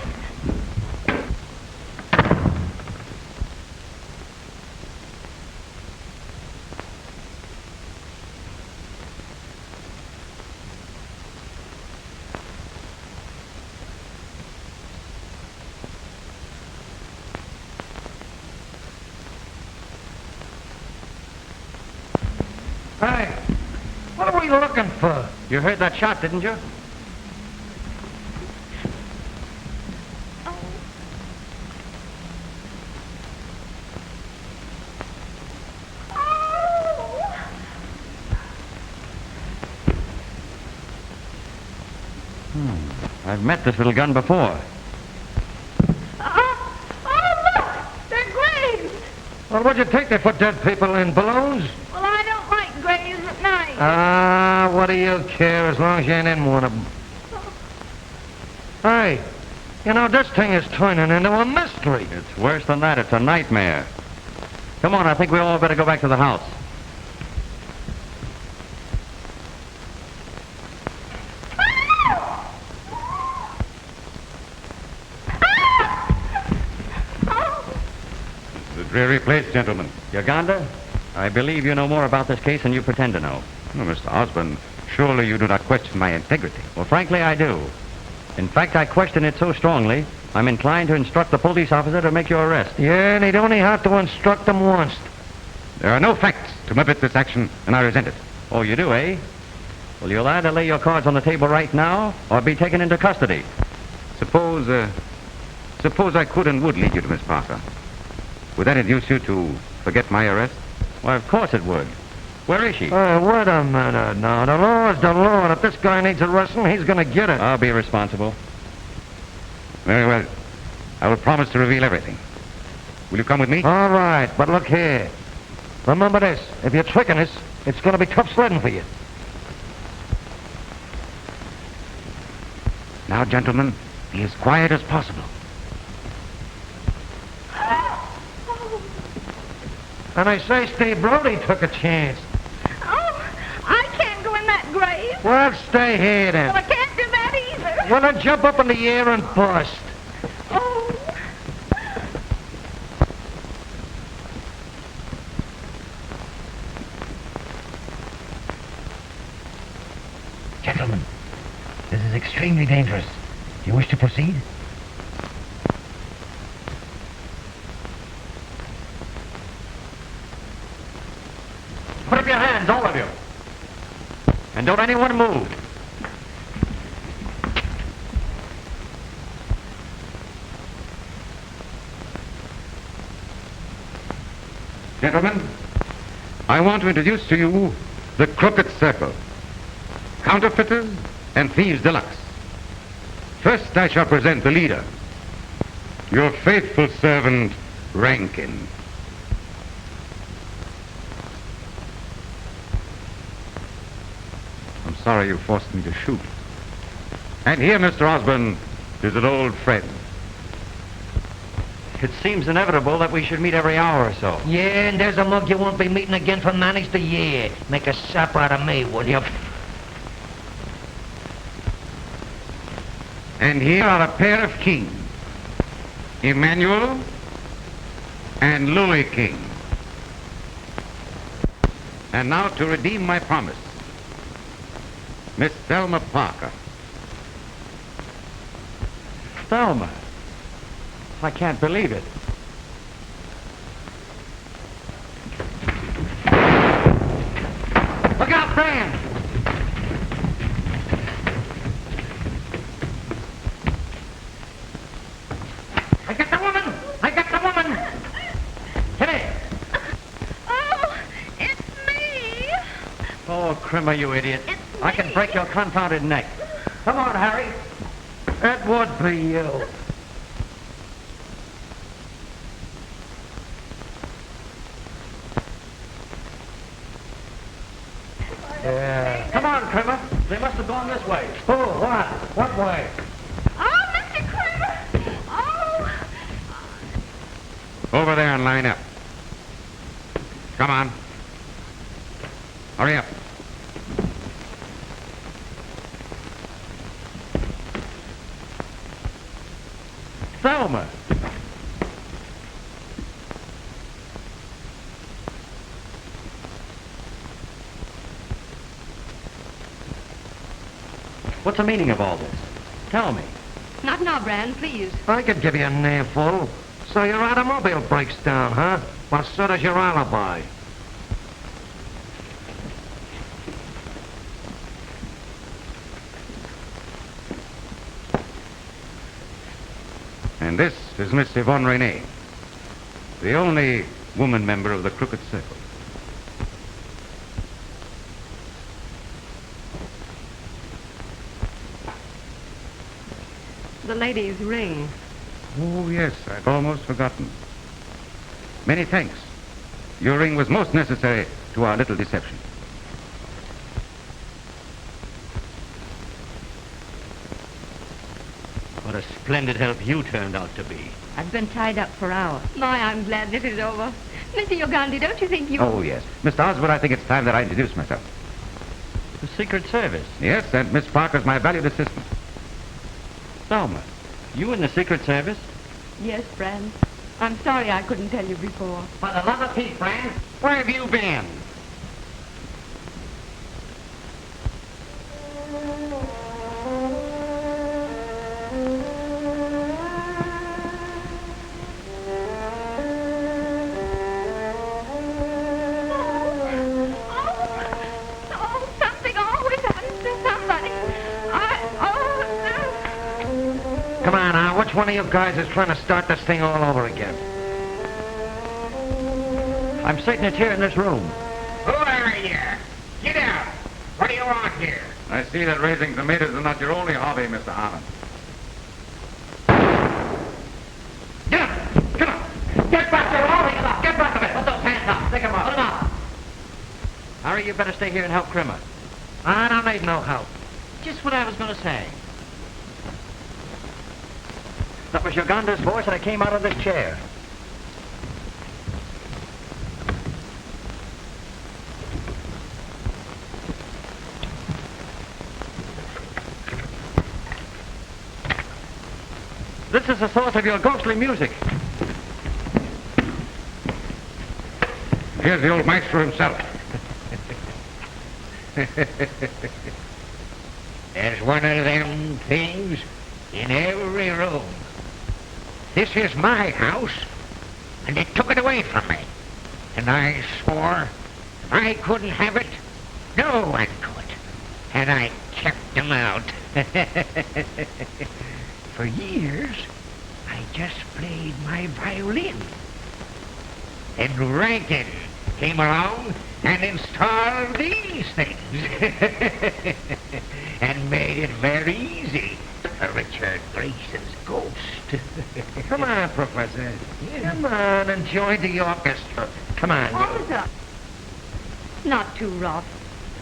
Hey, what are we looking for? You heard that shot, didn't you? I've met this little gun before. Oh, look! They're graves! Well, what'd you take there for dead people in balloons? Well, I don't like graves at night. Ah, what do you care as long as you ain't in one of them? Hey, you know, this thing is turning into a mystery. It's worse than that. It's a nightmare. Come on, I think we all better go back to the house. Dreary place, gentlemen. Uganda, I believe you know more about this case than you pretend to know. Oh, Mr. Osborne, surely you do not question my integrity. Well, frankly, I do. In fact, I question it so strongly, I'm inclined to instruct the police officer to make your arrest. Yeah, and he'd only have to instruct them once. There are no facts to motivate this action, and I resent it. Oh, you do, eh? Well, you'll either lay your cards on the table right now or be taken into custody. Suppose I could and would lead you to Miss Parker. Would that induce you to forget my arrest? Why, of course it would. Where is she? Wait a minute now. The law's the law. If this guy needs arresting, he's going to get it. I'll be responsible. Very well. I will promise to reveal everything. Will you come with me? All right, but look here. Remember this. If you're tricking us, it's going to be tough sledding for you. Now, gentlemen, be as quiet as possible. And I say Steve Brody took a chance. Oh, I can't go in that grave. Well, stay here then. Well, I can't do that either. Well, then jump up in the air and bust. Oh. Gentlemen, this is extremely dangerous. Do you wish to proceed? Put up your hands, all of you. And don't anyone move. Gentlemen, I want to introduce to you the Crooked Circle. Counterfeiters and thieves deluxe. First, I shall present the leader. Your faithful servant, Rankin. I'm sorry you forced me to shoot. And here, Mr. Osborne, is an old friend. It seems inevitable that we should meet every hour or so. Yeah, and there's a mug you won't be meeting again for managed a year. Make a sap out of me, will you? And here are a pair of kings, Emmanuel and Louis King. And now to redeem my promise, Miss Thelma Parker. Thelma. I can't believe it. Look out, Fran! I got the woman! I got the woman! Hit it! Oh, it's me. Oh, Crimmer, you idiot. I can break your confounded neck. Come on, Harry. That would be you. Yeah. Come on, Crimmer. They must have gone this way. Oh, what? What way? Oh, Mr. Kramer. Oh. Over there and line up. Come on. Hurry up. Thelma. What's the meaning of all this? Tell me. Not now, Bran, please. I could give you a nailful. So your automobile breaks down, huh? Well, so does your alibi. And this is Miss Yvonne Renee, the only woman member of the Crooked Circle. The lady's ring. Oh, yes, I'd almost forgotten. Many thanks. Your ring was most necessary to our little deception. What a splendid help you turned out to be. I've been tied up for hours. My, I'm glad this is over. Mr. Ugandi, don't you think you... Oh, yes. Mr. Osborne, I think it's time that I introduce myself. The Secret Service. Yes, and Miss Parker's my valued assistant. Thelma, you in the Secret Service? Yes, Bran. I'm sorry I couldn't tell you before. For the love of Pete, Brand, where have you been? Come on now, which one of you guys is trying to start this thing all over again? I'm sitting here in this room. Who are you? Get out! What do you want here? I see that raising tomatoes is not your only hobby, Mr. Harmon. Get up! Get up! Get back there! All of you! Get back of it! Put those hands up! Stick them up! Put them up! Harry, you better stay here and help Crimmer. I don't need no help. Just what I was going to say. That was Uganda's voice, and I came out of this chair. This is the source of your ghostly music. Here's the old maestro himself. There's one of them things in every room. This is my house, and they took it away from me. And I swore if I couldn't have it, no one could. And I kept them out. For years, I just played my violin. And Rankin came along and installed these things. And made it very easy for Richard Gleason's ghost. Come on, Professor. Come on and join the orchestra. Come on. Officer! Not too rough.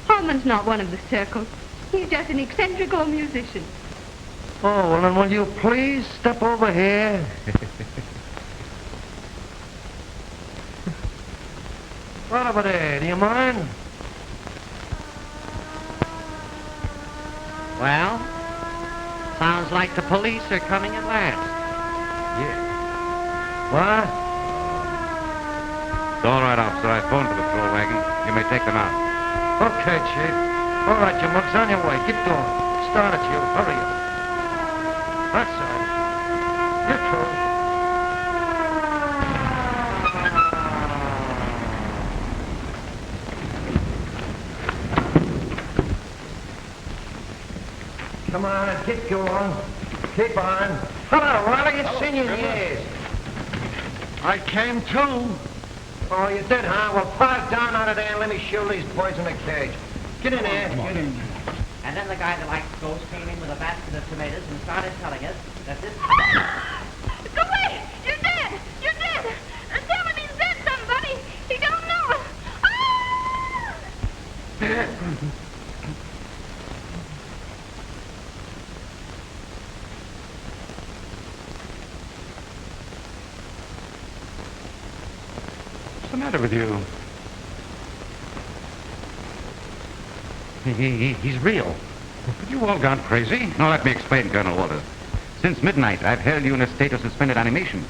Harmon's not one of the circle. He's just an eccentric old musician. Oh, well, then will you please step over here? Right over there, do you mind? Well, sounds like the police are coming at last. Yeah. What? It's all right, officer. I phoned for the patrol wagon. You may take them out. Okay, Chief. All right, you mugs, on your way. Get going. Start it, you. Hurry up. That's all. You're through. Come on, get going. Keep on. Hello, Riley. It's seen you in years. I came too. Oh, you did, huh? Well, pile down out of there and let me shoot these boys in the cage. Get in there. Get in. And then the guy that likes ghosts came in with a basket of tomatoes and started telling us that this... Go away! You're dead! You're dead! Somebody's dead, somebody! He don't know! What's the matter with you? He's real. Have you all gone crazy? Now let me explain, Colonel Walters. Since midnight, I've held you in a state of suspended animation.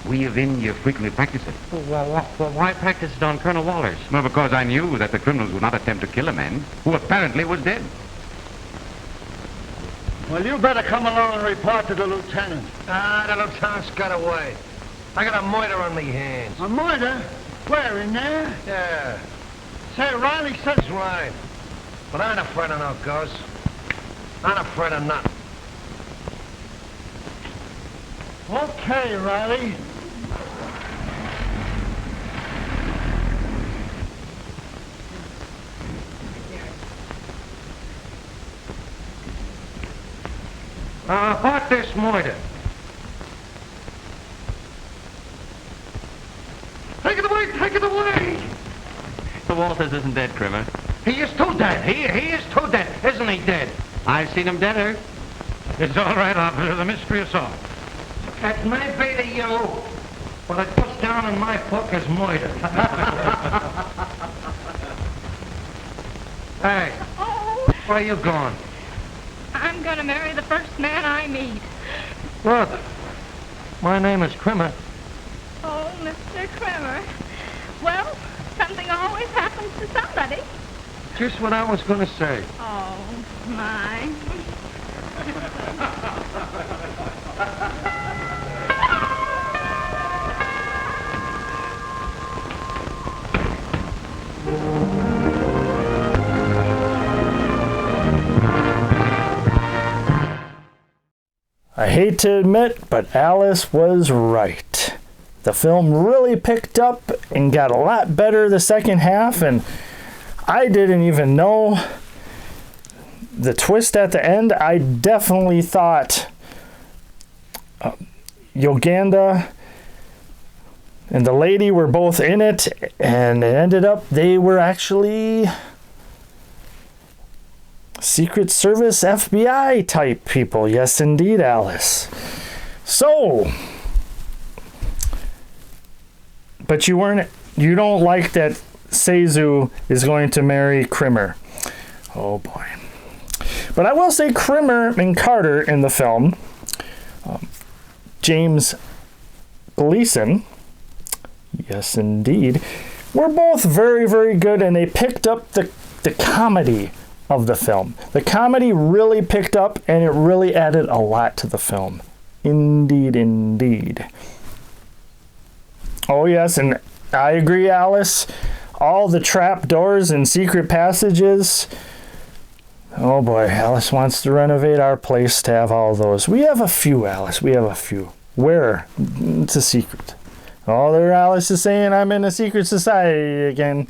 We have in you frequently practice it. Well, why practice it on Colonel Walters? Well, because I knew that the criminals would not attempt to kill a man who apparently was dead. Well, you better come along and report to the lieutenant. Ah, the lieutenant's got away. I got a murder on me hands. A murder? Where, in there? Yeah. Say, Riley says... That's right. But I ain't afraid of no ghosts. I ain't afraid of nothing. Okay, Riley. What this murder? Take it away! Take it away! The Walters isn't dead, Crimmer. He is too dead. He is too dead. Isn't he dead? I've seen him deader. It's all right, officer. The mystery is solved. That may be to you, but it puts down in my book as murder. Hey, Oh, where you going? I'm gonna marry the first man I meet. Look, my name is Crimmer. Mr. Kremer. Well, something always happens to somebody. Just what I was going to say. Oh, my. I hate to admit, but Alice was right. The film really picked up and got a lot better the second half, and I didn't even know the twist at the end. I definitely thought Uganda and the lady were both in it, and it ended up they were actually Secret Service FBI type people. Yes, indeed, Alice. So, but you don't like that Zasu is going to marry Kremer. Oh boy. But I will say Kremer and Carter in the film, James Gleason, yes indeed, were both very, very good, and they picked up the comedy of the film. The comedy really picked up, and it really added a lot to the film. Indeed, indeed. Oh yes, and I agree, Alice. All the trap doors and secret passages. Oh boy, Alice wants to renovate our place to have all those. We have a few, Alice. We have a few. Where? It's a secret. Oh, there Alice is saying I'm in a secret society again.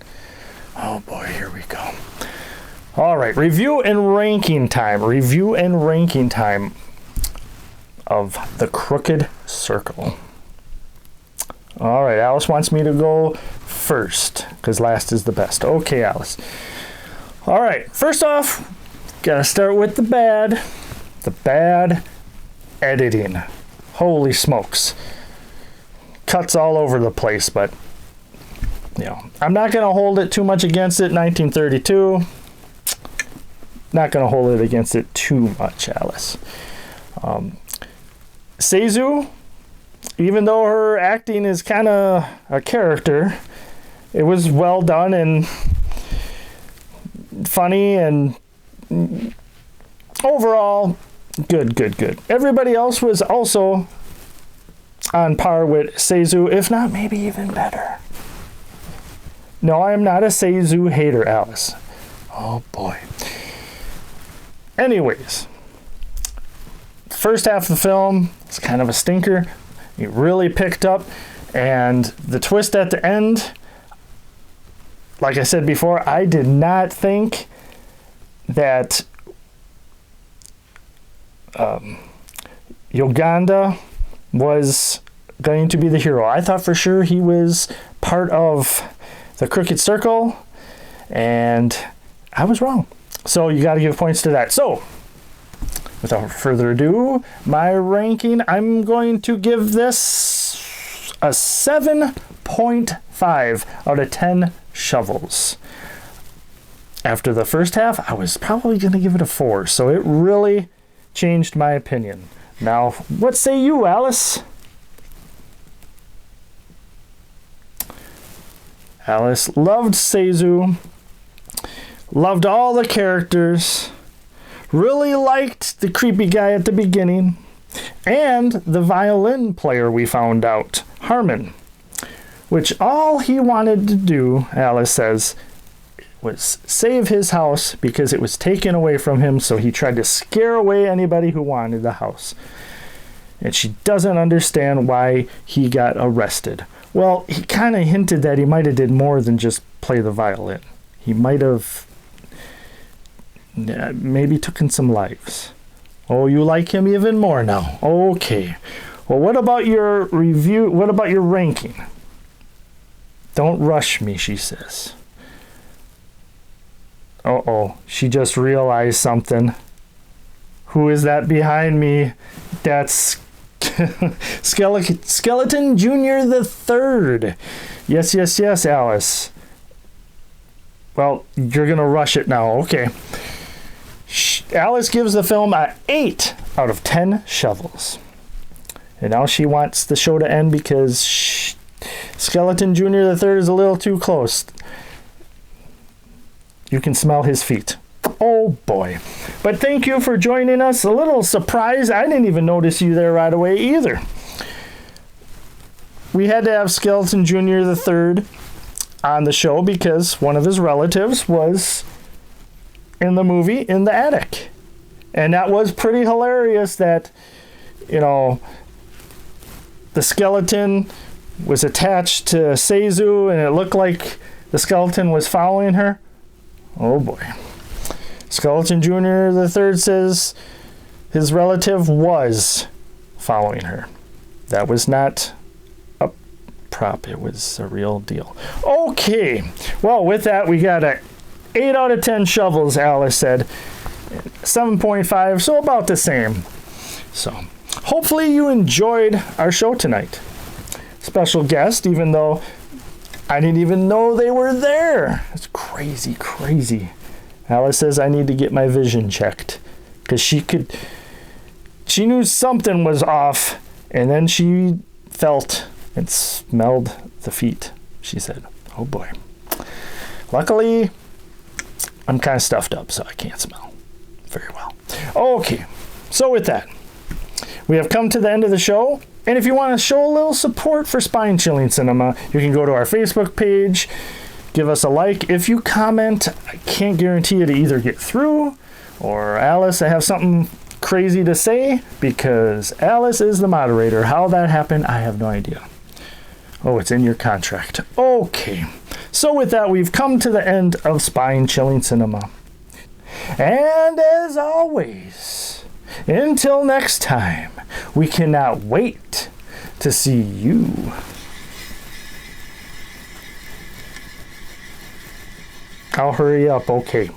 Oh boy, here we go. All right, review and ranking time. Review and ranking time of The Crooked Circle. All right, Alice wants me to go first because last is the best. Okay, Alice. All right, first off, gotta start with the bad. The bad editing. Holy smokes. Cuts all over the place, but, you know, I'm not gonna hold it too much against it. 1932. Not going to hold it against it too much, Alice. Zasu, even though her acting is kind of a character, it was well done and funny and overall good. Everybody else was also on par with Zasu, if not maybe even better. No, I am not a Zasu hater, Alice. Oh boy. Anyways, first half of the film is kind of a stinker. It really picked up, and the twist at the end, like I said before, I did not think that Uganda was going to be the hero. I thought for sure he was part of the Crooked Circle, and I was wrong. So you got to give points to that. So, without further ado, my ranking, I'm going to give this a 7.5 out of 10 shovels. After the first half, I was probably going to give it a 4. So it really changed my opinion. Now, what say you, Alice? Alice loved Zasu. Loved all the characters, really liked the creepy guy at the beginning, and the violin player we found out, Harmon, which all he wanted to do, Alice says, was save his house because it was taken away from him, so he tried to scare away anybody who wanted the house. And she doesn't understand why he got arrested. Well, he kind of hinted that he might have did more than just play the violin. He might have maybe taken some lives. Oh, you like him even more now. Okay. Well, what about your review? What about your ranking? Don't rush me, she says. Uh-oh. She just realized something. Who is that behind me? That's Skeleton Jr. the Third. Yes, Alice. Well, you're going to rush it now. Okay. Alice gives the film an 8 out of 10 shovels. And now she wants the show to end because Skeleton Jr. the Third is a little too close. You can smell his feet. Oh boy. But thank you for joining us. A little surprise. I didn't even notice you there right away either. We had to have Skeleton Jr. the Third on the show because one of his relatives was in the movie in the attic. And that was pretty hilarious that, you know, the skeleton was attached to Zasu and it looked like the skeleton was following her. Oh boy. Skeleton Jr. the Third says his relative was following her. That was not a prop. It was a real deal. Okay. Well, with that, we got a 8 out of 10 shovels, Alice said. 7.5, so about the same. So, hopefully you enjoyed our show tonight. Special guest, even though I didn't even know they were there. It's crazy, crazy. Alice says I need to get my vision checked because she knew something was off, and then she felt and smelled the feet. She said, oh boy. Luckily, I'm kind of stuffed up, so I can't smell very well. Okay, so with that, we have come to the end of the show. And if you want to show a little support for Spine Chilling Cinema, you can go to our Facebook page, give us a like. If you comment, I can't guarantee you to either get through, or Alice, I have something crazy to say, because Alice is the moderator. How that happened, I have no idea. Oh, it's in your contract. Okay. So with that, we've come to the end of Spine Chilling Cinema. And as always, until next time, we cannot wait to see you. I'll hurry up. Okay.